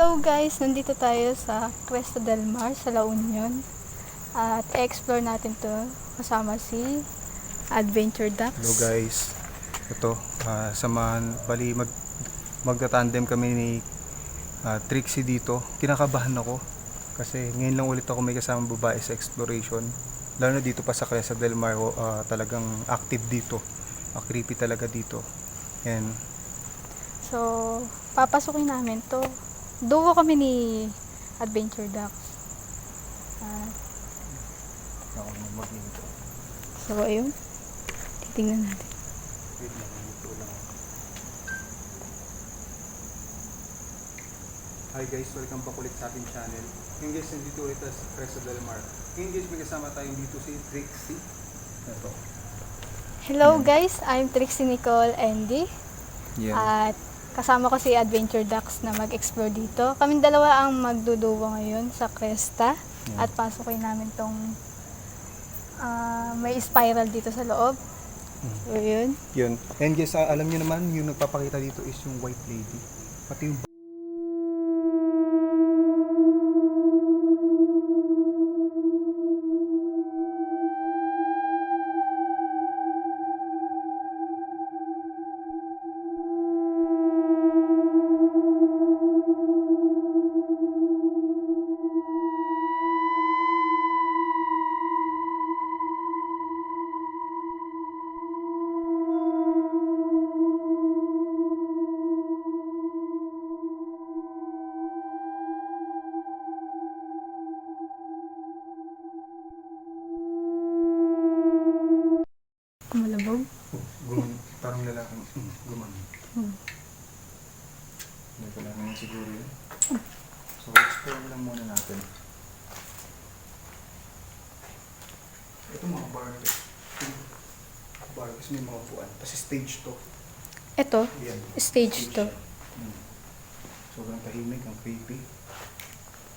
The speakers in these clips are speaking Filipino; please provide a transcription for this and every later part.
Hello guys, nandito tayo sa Cresta del Mar sa La Union at explore natin to kasama si Adventure Ducks. Hello guys, ito magtatandem kami ni Trixie dito. Kinakabahan ako kasi ngayon lang ulit ako may kasamang babae sa exploration, lalo na dito pa sa Cresta del Mar. Talagang active dito, creepy talaga dito. And so papasukin namin to. Duo kami ni Adventure Ducks. So ayun, titingnan natin. Hi guys, welcome back ulit sa ating channel. Ngayon guys, nandito ulit sa Cresta del Mar. Ngayon guys, may kasama tayong dito si Trixie. Ito. Hello guys, I'm Trixie Nicole Andy. Yeah. At kasama ko si Adventure Ducks na mag-explore dito. Kaming dalawa ang magduduwa ngayon sa Cresta. Yeah. At pasukin namin tong may spiral dito sa loob. So yun. Yun. And guys, alam niyo naman, yung nagpapakita dito is yung white lady. Pati yung Kumalabog. parang lalaking gumano. Hindi ko lang naman siguro yun. So, explore lang muna natin. Ito mga bar. Bar kasi may mga upuan. Kasi stage to. Ito, Yan. stage to. Sobrang tahimik, ang creepy.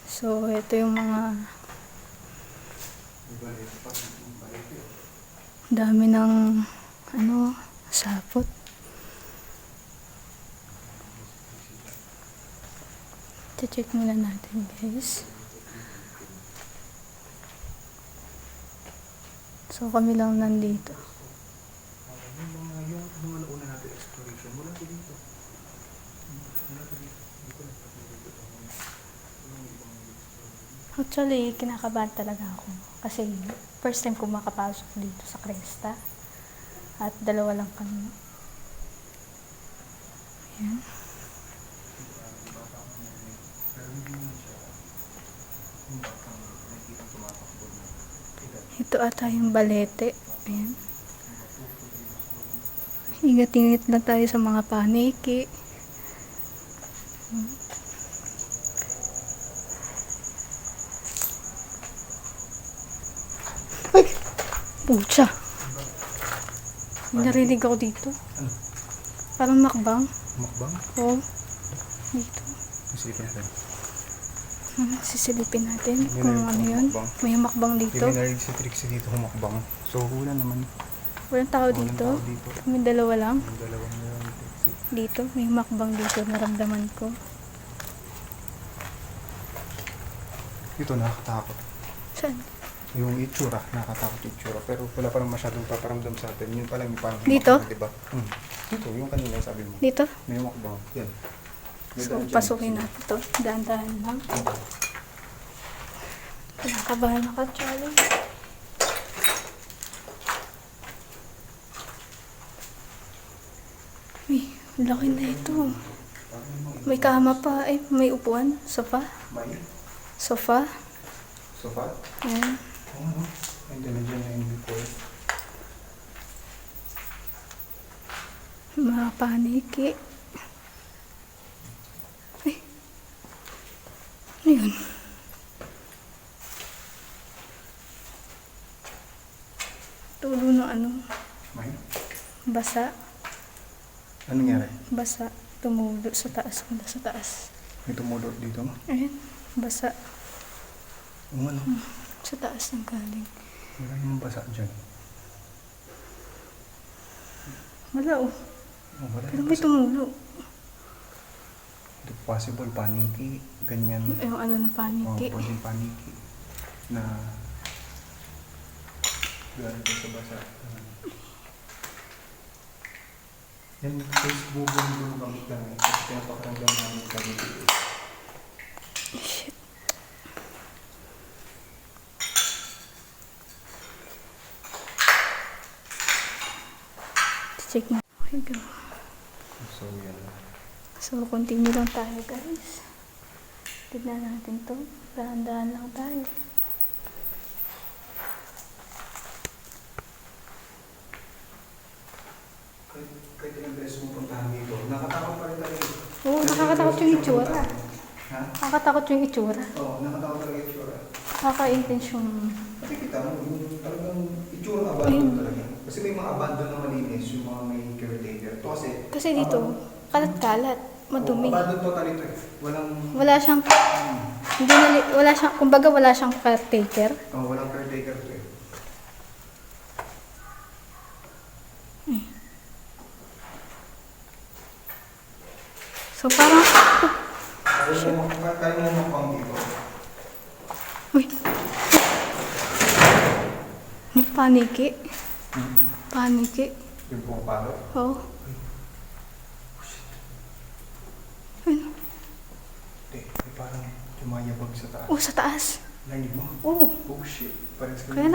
So, ito yung mga Diba, ito pa yung palete. dami ng sapot. Check muna natin guys. So, kami lang nandito. Yung mga nauna natin exploration, wala ko dito. Wala ko dito. Hindi ko nagpapalito. Actually, kinakabahan talaga ako. Kasi first time ko makapasok dito sa Cresta. At dalawa lang kami. Ayan. Ito ata yung balete. Ayan. Ingat-ingat lang tayo sa mga paniki. Ay! Pucha! May narinig ako dito. Ano? Parang makbang. Makbang? Oo. Dito. Masilipin natin. Sisilipin natin May kung narinig ano akong yun. makbang. May makbang dito. May narinig si Trixie dito humakbang. So, wala naman. Walang tao Walang dito. tao dito. May dalawa lang. Yung dalawang ni Trixie. Dito. May makbang dito. Naramdaman ko. Ito nakakatakot. Saan? Yung itsura, nakakatakot yung itsura. Pero wala parang masyadong paparamdam sa atin. Yun palang yung parang Dito? humakbang, diba? Dito, yung kanina sabi mo. Dito? May humakbang. Yan. May So, daan dyan. pasukin natin to. Dahan-dahan lang. Kinakabahan ako, Charlie. Uy, laki na ito. May kama pa. Ay, may upuan. Sofa. May Sofa. sofa. Ayan. Oo, ano? And then, nandiyan na yung before. Mga paniki. Ay. Ano yun? Tulo ng ano? May? Basa. Ano nangyari? Basa. Tumulo sa taas. Punta sa taas. May tumulot dito. Ayan. Basa. Ano? Sa taas ng galing. Wala yung basa dyan. Wala oh. Oh, wala Pero yung may basa. tumulo. Ito possible paniki, ganyan. Yung ano ng Oh, paniki. pwedeng paniki na galing sa basa. Yan, Facebook yung gamit kami. Kasi pinapakaramdam namin yung gamit ito. Shit. Check na. Okay, go. So, yan. So, continue lang tayo, guys. Tignan natin to. Dahan-dahan lang tayo. Kahit ilang beses mo puntahan dito, nakatakot pa rin talaga. Oo, nakakatakot yung itsura. Ha? Nakakatakot yung itsura. Oo, nakatakot talaga yung itsura. Nakaka-intense yung... Nakikita mo, yung talagang itsura abandon talaga. Kasi may mga abandon na malinis, yung mga may caretaker. Ito Kasi dito, kalat-kalat, madumi. abandon total ito eh. Walang... Wala siyang... wala siyang... Kumbaga, wala siyang caretaker. walang caretaker ito eh. So, parang... Kaya mo mapang dito. Uy! Yung paniki. Paniki. Yung pumapalo. Oo. Hindi, parang yumayabag sa taas. Oh, sa taas. Narinig mo? Oo. Oh shit. Parang Kaya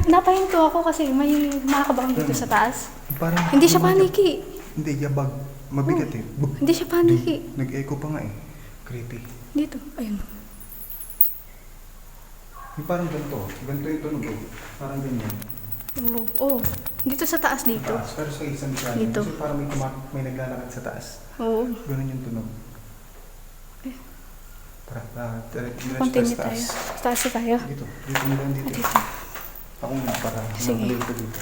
napahinto ako kasi may nakakabang dito sa taas. parang, Hindi siya paniki. Hindi, yabag. Mabigat eh. Hindi siya paniki. Nag-echo pa nga eh. Creepy. Dito. Ayun. Yung parang ganito. Ganito yung tunog eh. Parang ganyan. Oo. Oh. Dito sa taas dito. Taas. Pero sa isang saan. Dito. Kasi parang may naglalakad sa taas. Oo. Ganun yung tunog. Eh. Taas. Continue tayo. Taas na tayo. Dito. Dito mo lang dito. Dito. Ako nga para Sige. magulo ito dito.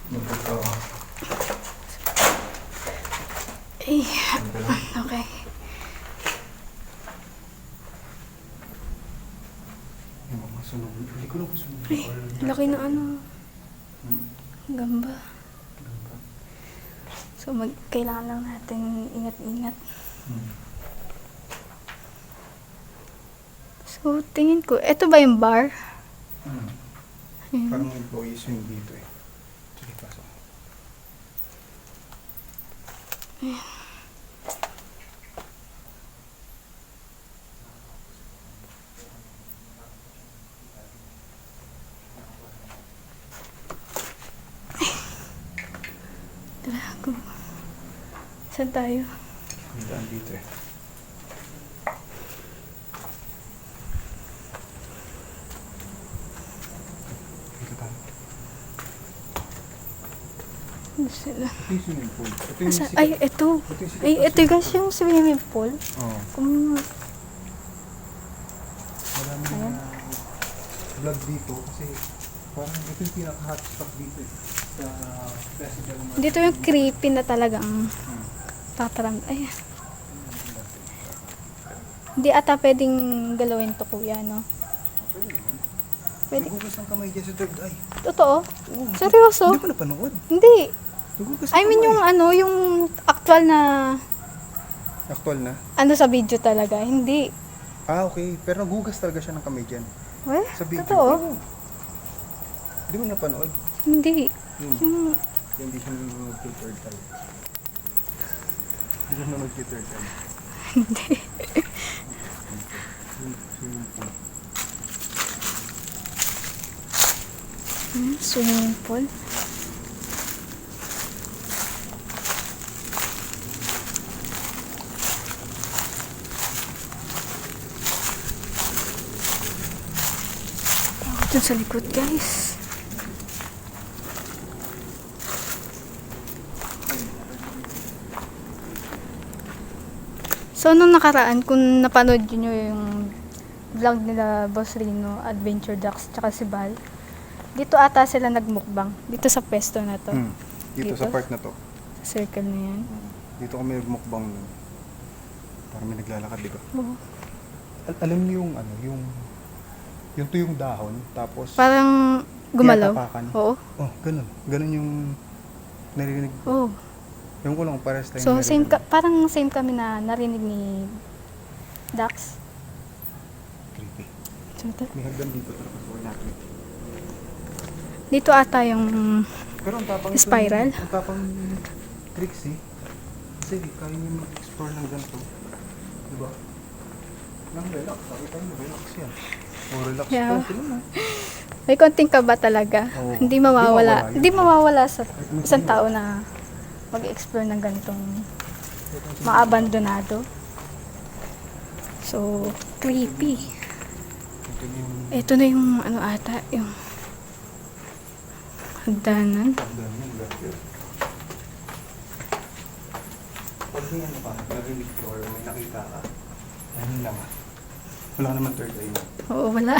Magpagkawa. Eh. Okay. Yung mga sunog. Hindi ko lang sunog. Ay, laki na ano. Hmm? Gamba. So, kailangan lang natin ingat-ingat. Hmm. So, tingin ko, eto ba yung bar? Hmm. Ayun. Parang employees yung dito eh. Sige, pasok. Talago. Saan tayo? May daan dito eh. Dito tayo. Ano sila? Ito yung swimming pool. Ito yung Asa? sikat. Ay, eto. Ito yung sikat Ay, na eto guys, yung swimming pool. Oo. Kung, Marami na vlog dito kasi parang ito yung pinaka-hotspot dito eh. Sa Festival Market. dito yung creepy na talagang Hmm. tataram. Ay. Hindi ata pwedeng galawin to, kuya, no? Pwede. Nagugas ang kamay dyan sa third eye. Totoo? Seryoso? Hindi ko napanood. Hindi. Nagugas I mean yung ano, yung actual na Actual na? ano sa video talaga. Hindi. Ah, okay. Pero nagugas talaga siya ng kamay dyan. Well, Sa video. totoo? Oo. Hindi mo napanood. Hindi. Yun. Yung, Hindi siya nanonood kay third eye. Hindi siya nanonood kay third eye. hindi. Swimming pool. Swimming pool. Dun sa likod, guys. So, nung nakaraan, kung napanood nyo yung vlog nila Boss Rino, Adventure Ducks, tsaka si Bal, dito ata sila nagmukbang. Dito sa pwesto na to. Dito Dito? sa part na to. Sa circle na yan. Dito kami nagmukbang nun. Parang may naglalakad, di ba? Oo. Alam niyo yung ano, yung tuyong dahon, tapos Parang gumalaw. tinatapakan. Oo. Oh, ganun. Ganun yung Narinig. Oh. Yung ko lang, pares tayo So, narinig. parang same kami na narinig ni Dax. Creepy. So, May hagdan dito talaga sa natin. dito ata yung Pero ang tapang Spiral? Ang tapang tricks eh. Kasi kaya niyo mag-explore ng ganito. Diba? Nang relax. Sabi tayo, relax yan. O relax Yeah. pa. Ito na. may konting kaba talaga. Oo. Hindi mawawala. Hindi Hindi mawawala mawawala sa isang tao na mag-explore ng ganitong mga abandonado. So, creepy. Ito yung Ito na yung ano ata, yung hagdanan. hagdan yung gapir. Pag may ano ka, narinig ka or may nakita ka, ano lang ah. Wala naman third eye. Oo, wala.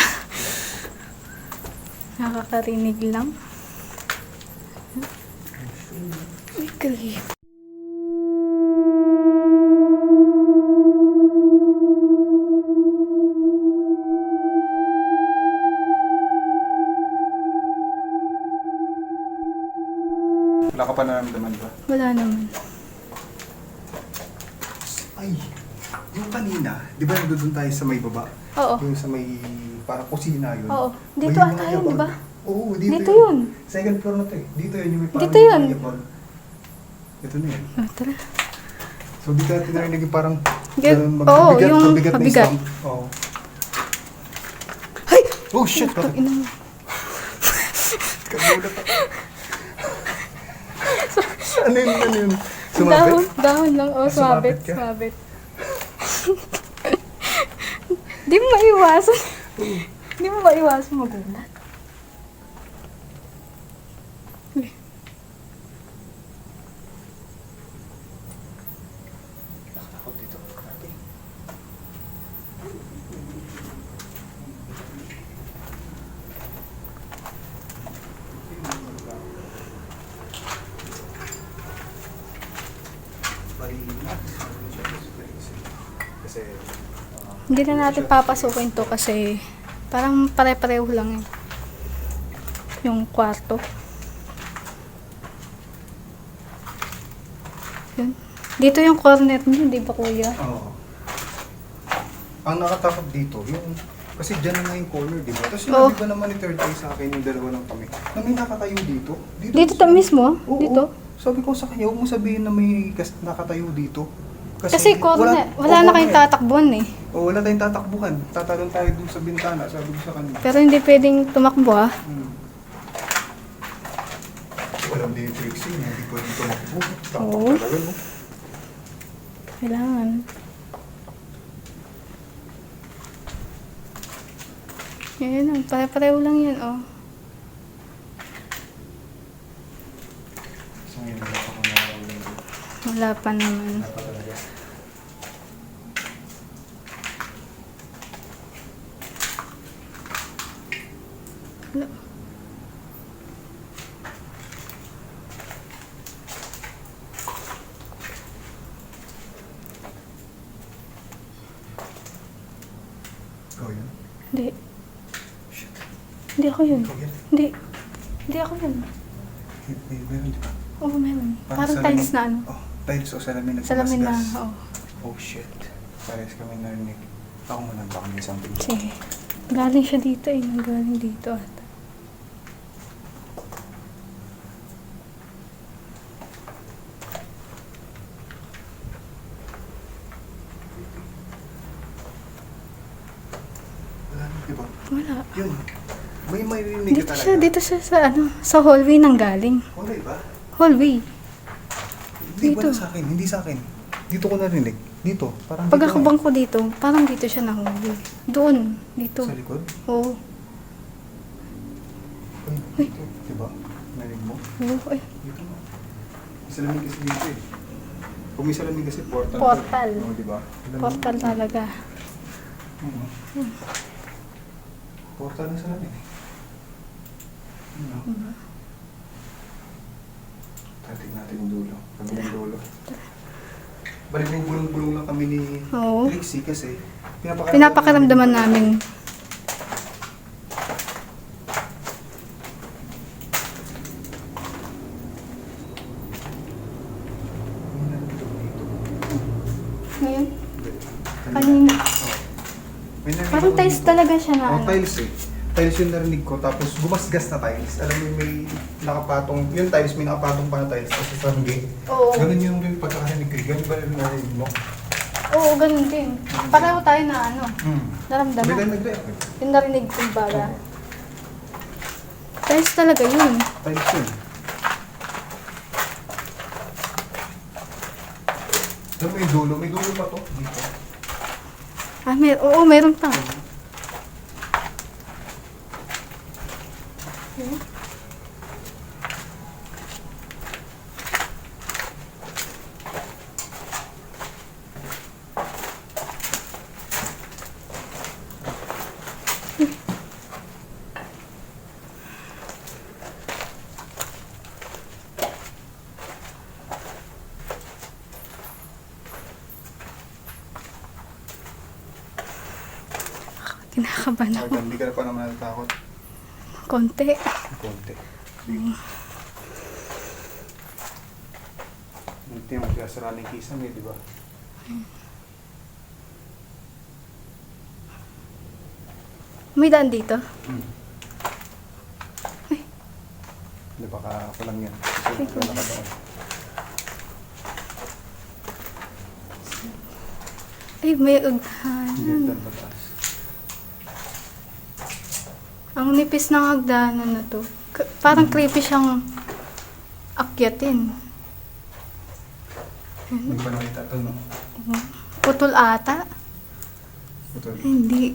Nakakarinig lang. Ay, creepy. Wala ka pa naramdaman ba? Wala naman. Ay, yung kanina, di ba nandun tayo sa may baba? Oo. Yung sa may parang kusina yun. Oo. Dito May ata mga yun, di ba? Oo, dito, Dito yun. Second floor na to eh. Dito yun, yung may parang Dito yun. yabon. Ito na yun. Oh, tara. So dito natin narinig yung parang Oo, yung mabigat na mabigat. sound. Oo. Ay! Oh shit! Putang ina mo. Kagulat ako. Ano yun? Ano yun? Dahon, Sumabit? dahon lang. Oh, Sumabit sumabit, ka? sumabit. Di mo maiwasan. Di mo maiwasan magulat. Uy. Nakatakot dito. Ate. Kasi Hindi na natin papasukin to kasi parang pare-pareho lang yung kwarto. Yun. Dito yung corner niyo, di ba kuya? Oo. Ang nakatakot dito, yung kasi dyan na nga yung corner, di ba? Tapos Oo. sinabi ba naman ni third eye sa akin yung dalawa lang kami, na may nakatayo dito. Dito mismo? Oo, Dito? sabi ko sa kanya, huwag mo sabihin na may nakatayo dito. Kasi corner, wala na kayong tatakbuhan eh. O wala tayong tatakbuhan. Tatalon tayo dun sa bintana, sabi ko sa kanya. Pero hindi pwedeng tumakbo ah. Walang din yung Trixie, hindi pwedeng tumakbo. Oo. Talaga, no? Kailangan. Yan lang, pare-pareho lang yan oh. So ngayon, wala pa kung nakakaulan. Wala pa naman. Wala pa talaga. Wala. Ikaw yun? Hindi. Shit. Hindi ako yun. Ikaw yan? Hindi. Hindi ako yun. Meron di ba? Oo, meron. Parang salamin. tiles na ano. Oh, tiles o salamin na Salamin na, tumasgas. oo. Oh shit. Pares kami narinig. Ako muna, baka may something. Sige. Galing siya dito eh. Galing dito ata. Wala na, di ba? Wala. Yun. May marinig ka Dito talaga. siya, dito siya sa ano, sa hallway nang galing. Wala ba? Hallway. Hindi, Dito. wala sa akin. Hindi sa akin. Dito ko narinig. Dito. Parang Pag dito ako nga. bangko dito, parang dito siya nahuli. Doon, dito. Sa likod? Oo. Ay, Uy. dito. Diba? Narinig mo? Oo, ay. Dito nga. May salamin kasi dito eh. Kung may salamin kasi portal. Portal. Oo, diba? Portal talaga. Oo. Portal na salamin eh. Ano? Tatig natin yung dulo. Kami yung dulo. Balik mo bulong-bulong lang kami ni Oo. Trixie kasi Pinapakaramdaman namin. Kanina. May narinig Parang ako tiles dito. talaga siya na Oh, tiles eh. Tiles yung narinig ko, tapos gumasgas na tiles. Alam mo may nakapatong, yung tiles, may nakapatong pa na tiles. Tapos sa gate. Oo. Ganun yung rin pagkakarinig ko. Ganun ba rin narinig mo? Oo, ganun din. Pareho tayo na ano, Hmm. May naramdaman. tayo nag-react eh. Yung narinig kong baga. Oo. Tiles talaga yun. Tiles yun. Alam mo yung dulo? May dulo pa to dito. Ah, oo, meron pa. Kinakabahan ako. Hindi ka na pa naman natatakot. Konti. Konti. Hindi mo kaya sa running kisame, di ba? May daan dito. Hindi baka ako lang yan. Kasi wala ka doon. Ay, may Hindi ugdanan. doon pataas. Ang nipis ng hagdanan na to. Parang creepy siyang akyatin. Hindi pa nakita ito, no? Putol ata. Ito. Hindi.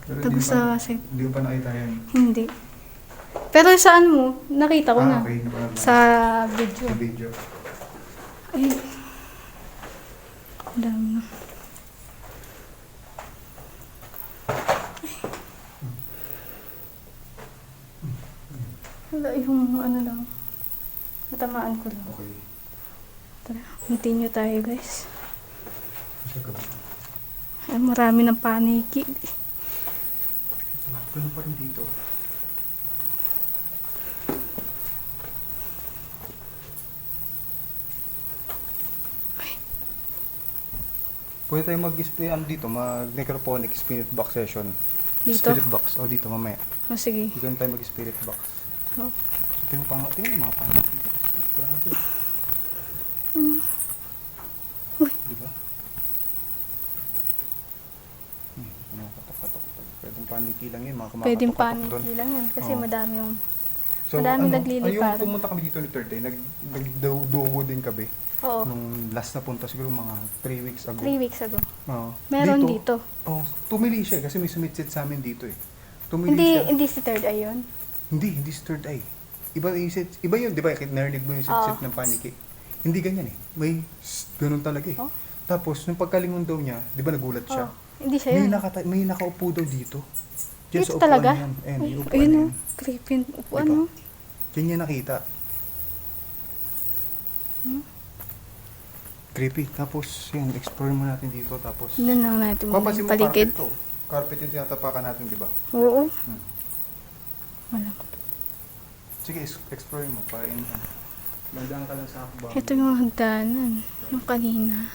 Pero Tago sa set. hindi ko pa nakita yan. Hindi. Pero saan mo? Nakita ko na. Okay. Napanood na. Sa video. Sa video. Ay. Ang dami na. Wala yung ano lang. Natamaan ko lang. Okay. Tara, continue tayo guys. Kasi ka ba? Ay, marami ng paniki. Ito, ganun pa rin dito. Pwede tayo dito, mag-necrophonic spirit box session. Dito? Spirit box. O dito, mamaya. Oh, sige. Dito na tayo mag-spirit box. Oh. Tingnan yung mga pangat dito. Grabe. Uy. Diba? Mga katok-katok. Pwedeng paniki lang yun, mga Pwedeng kumakatok-katok doon. paniki lang yan. Kasi Oo. madami yung... So, Madami ano, nagliliparan. yung pumunta kami dito ni third day, nag-duo din kami. Oo. Nung last na punta siguro mga 3 weeks ago. 3 weeks ago. Oo. Meron dito. Oh, tumili siya kasi may sumitsit sa amin dito eh. Tumili Hindi, siya. hindi si third eye yun. Hindi si third eye. Iba yun, di ba? Narinig mo yung sit-sit Oo. ng paniki. Hindi ganyan eh. May ganun talaga eh. Oh. Tapos, nung pagkalingon daw niya, di ba nagulat siya? Oh, hindi siya yun. May nakaupo daw dito. Diyan Dito sa upuan talaga? na yan. Ayan, Ay, yung upuan ayun na o. yan. Creepy yung upuan Diba? o. Diyan niya nakita. Creepy. Tapos, yun, explore mo natin dito. Tapos, Yun lang natin muna papansin yung mo paligid. carpet to. Carpet yung tinatapakan natin, di ba? Oo. Hmm. Wala. Sige, explore mo para in Mandaan ka lang sa akbang. Ito yung hagdanan. Yung kanina.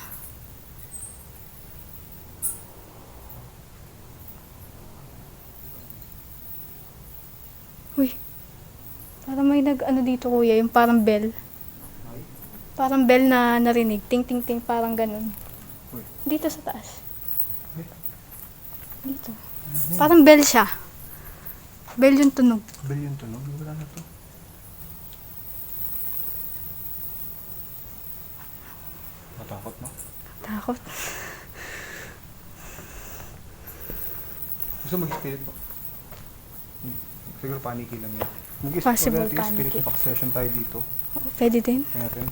Uy. Parang may nag-ano dito kuya. Yung parang bell. Ay, Parang bell na narinig. Ting ting ting parang ganun. uy. Dito sa taas. Eh, Dito. ano yun? Parang bell siya. Bell yung tunog. Bell yung tunog. Wala na to. Matakot no? Takot. Gusto mag-spirit box? Siguro paniki lang yun. Possible Spirit paniki. box session tayo dito. Pwede din. Tingnan natin.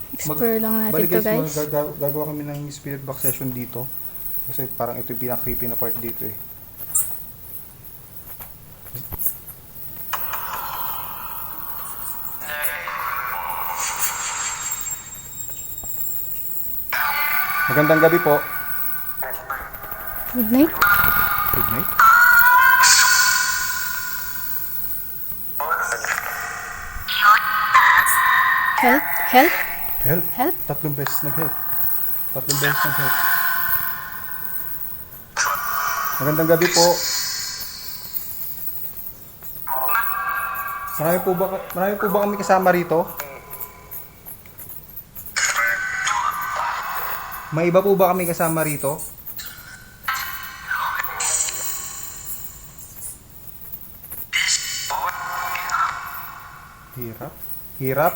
Explore lang natin Balik to guys, guys. gagawa kami ng spirit box session dito. Kasi parang ito yung pinaka-creepy na part dito eh. Magandang gabi po. Good night. Good night. Help? Help? Help. Help? 3 beses nag-help. 3 beses nag-help. Magandang gabi po. Marami po ba kami kasama rito? May iba po ba kami kasama rito? Hirap? Hirap?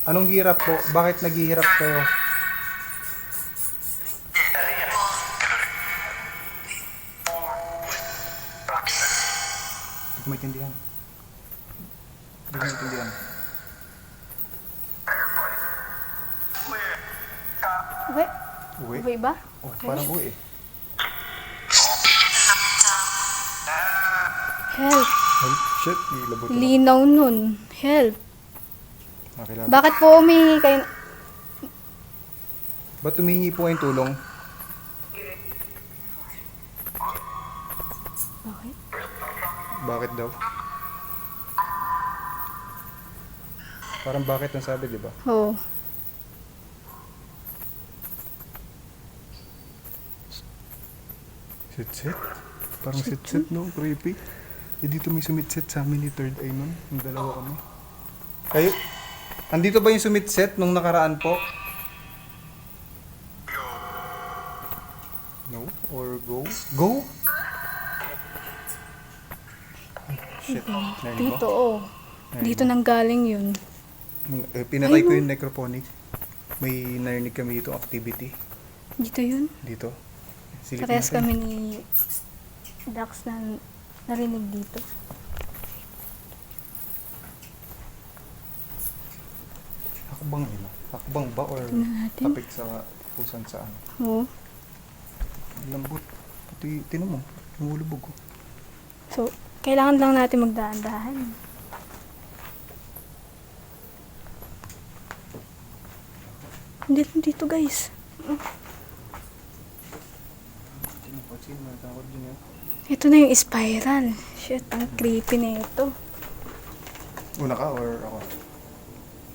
Anong hirap po? Bakit naghihirap kayo? Hindi ko maintindihan. Hindi ko maintindihan. Uwi? Uwi? Uwi ba? Oh, parang uwi eh. Help. Help? Shit, ilabot na. Linaw nun. Help. Nakilabot. Bakit po umihingi kayo? Ba't tumihingi po kayong tulong? Bakit? Bakit daw? Parang bakit ang sabi, di ba? Oo. Sit-sit? Parang sit-sit, no? Creepy. Eh, dito may sumit-sit sa amin ni Third Eye nun. Yung dalawa kami. Kayo, andito ba yung sumit-sit nung nakaraan po? No? Or go? Go? Ay, shit. Narinig Dito, ko? oh. Dito nang galing yun. Pinatay ko yung necrophonic. May narinig kami dito activity. Dito yun. Dito. Silip Parehas natin. kami ni Dax na narinig dito. Hakbang yun. Hakbang ba or Tingnan natin. tapik sa pusan saan? Oo. Lambot. Pati, tinan mo. Lumulubog ko. So, kailangan lang natin magdaan-dahan. Dito guys. Ito na yung spiral. Shit, ang creepy na ito. Una ka or ako?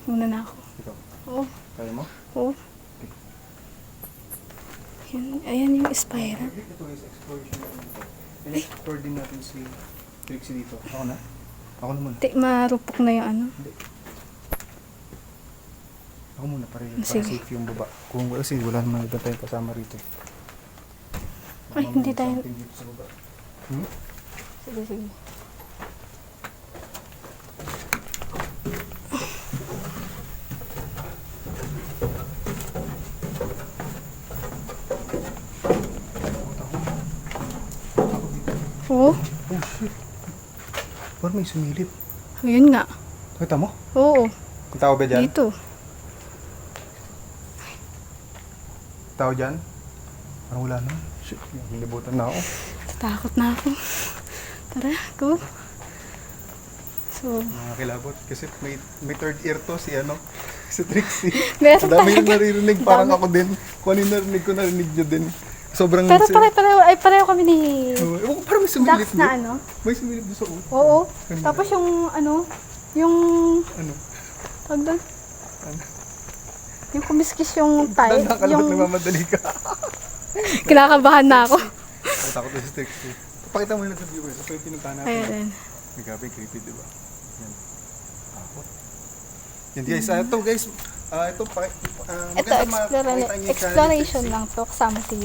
Muna na ako. Ikaw. Oo. Kaya mo? Oo. Ayan yung spiral. Ito guys, exploration na ito. In-explore din natin si Trixie dito. Ako na? Ako na muna. Marupok na yung ano. Ako muna para Sige. safe yung baba. Kung wala kasi wala naman iba tayong kasama rito. Ay, hindi tayo. Something dito sa baba. Hmm? Sige, sige. Oo. Oh shit. Parang may sumilip. Ayun nga. Kita mo? Oo. May tao ba dyan? Dito. Tao dyan? Parang wala na. Shit, nilibutan na ako. Takot na ako. Tara, go. So, Nakakilabot. Kasi may third ear to si ano. Si Trixie. Meron Ang dami yung talaga. naririnig. Parang Dami. ako din. Kung ano yung narinig ko, narinig niyo din. Sobrang... pero pareho kami ni Ewan ko, parang may sumilip Dax na doon. ano. May sumilip doon sa ulo. Oo. Ano? Tapos yung ano, yung Ano? tawag doon. Ano? Yung kumiskis yung tayo. Nakakalabot Yung nagmamadali ka. kinakabahan na ako. Takot na si Trixie. Pakita mo yun sa viewers. Ito yung pinuntahan natin. Ayan. May gabi, creepy, di ba? Yan. Takot. Yan guys, ito guys. Ito, Ito, exploration lang to. Kasama si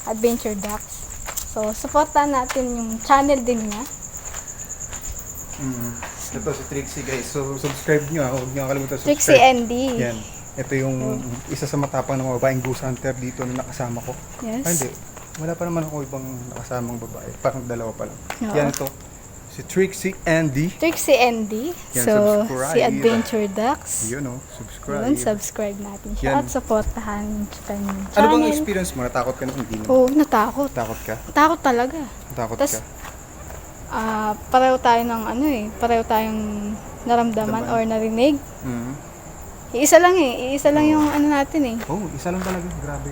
Adventure Dax. So, supportan natin yung channel din niya. Ito si Trixie guys. So, subscribe nyo. Huwag nyo kakalimutan subscribe. Trixie ND. Yan. Ito yung isa sa matapang ng mga babaeng ghost hunter dito na nakasama ko. Yes. Ah, hindi. Wala pa naman ako ibang nakasamang babae. Parang dalawa pa lang. Oo. Yan ito. Si Trixie Andy. Trixie ND. Yan, So, subscribe. si Adventure Dax. Yun o. Subscribe. Yun, subscribe natin siya. Yan. At supportahan yung channel. Ano bang experience mo? Natakot ka na? Hindi na. Oo, natakot. Takot ka? Takot talaga. Takot Tas, ka? pareho tayo ng ano eh. Pareho tayong naramdaman Daman. or narinig. Mhm. Iisa lang eh. Iisa lang yung ano natin eh. Oh, isa lang talaga. Grabe.